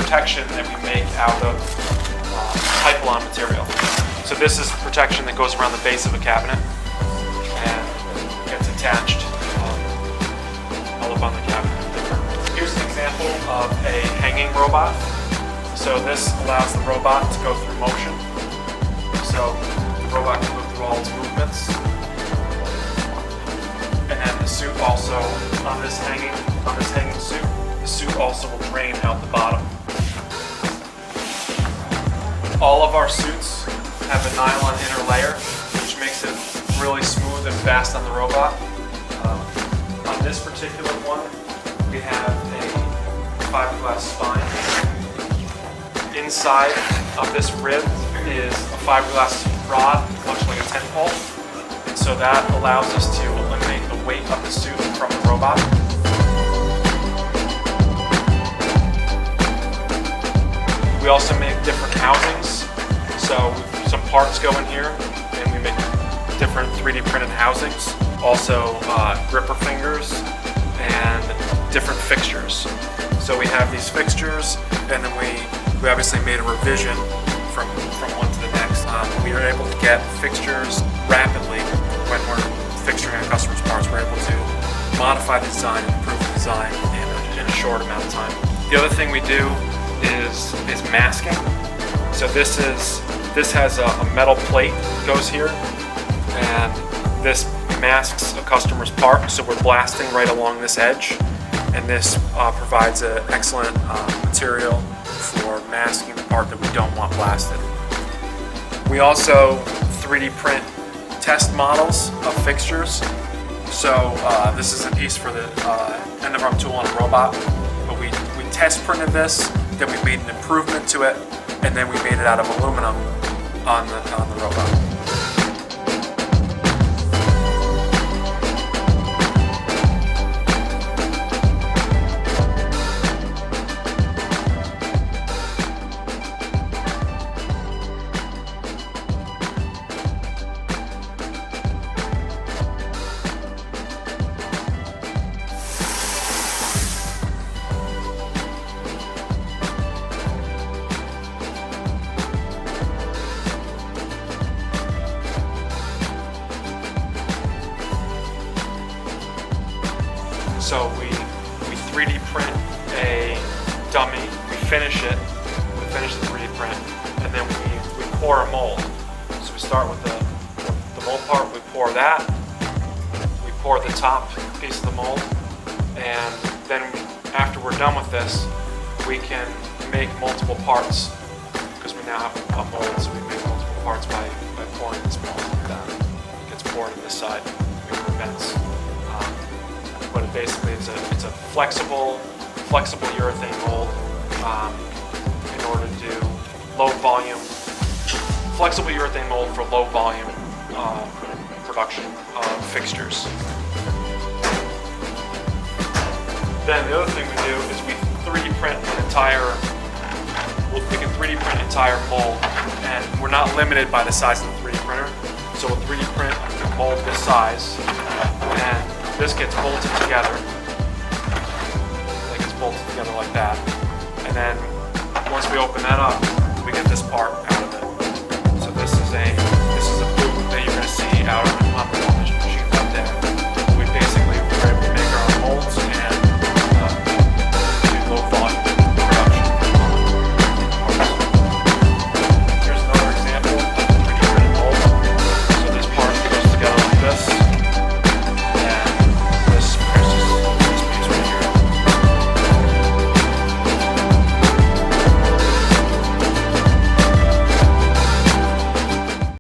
protection that we make out of Hypalon material. So this is protection that goes around the base of a cabinet and gets attached all up on the cabinet. Here's an example of a hanging robot. So this allows the robot to go through motion. So the robot can go through all its movements. And then the suit also, on this hanging suit, the suit also will drain out the bottom. All of our suits have a nylon inner layer, which makes it really smooth and fast on the robot. On this particular one, we have a fiberglass spine. Inside of this rib is a fiberglass rod, much like a tent pole. And so that allows us to eliminate the weight of the suit from the robot. We also make different housings. So some parts go in here and we make different 3D printed housings. Also gripper fingers and different fixtures. So we have these fixtures, and then we obviously made a revision from one to the next. We are able to get fixtures rapidly when we're fixturing a customer's parts. We're able to modify the design and improve the design in a short amount of time. The other thing we do is masking. So this has a metal plate that goes here, and this masks a customer's part. So we're blasting right along this edge, and this provides an excellent material for masking the part that we don't want blasted. We also 3D print test models of fixtures. So this is a piece for the end of arm tool on a robot, but we test printed this, then we made an improvement to it, and then we made it out of aluminum on the robot. So we 3D print a dummy, we finish the 3D print, and then we pour a mold. So we start with the mold part, we pour that, we pour the top piece of the mold, and then after we're done with this, we can make multiple parts, because we now have a mold, so we make multiple parts by pouring this mold like that. It gets poured on this side, we vents. But it basically it's a flexible urethane mold in order to do low volume, flexible urethane mold for low volume production of fixtures. Then the other thing we do is we 3D print an entire, we can 3D print an entire mold, and we're not limited by the size of the 3D printer. So we'll 3D print a mold this size, and this gets bolted together. It gets bolted together like that. And then once we open that up, we get this part out.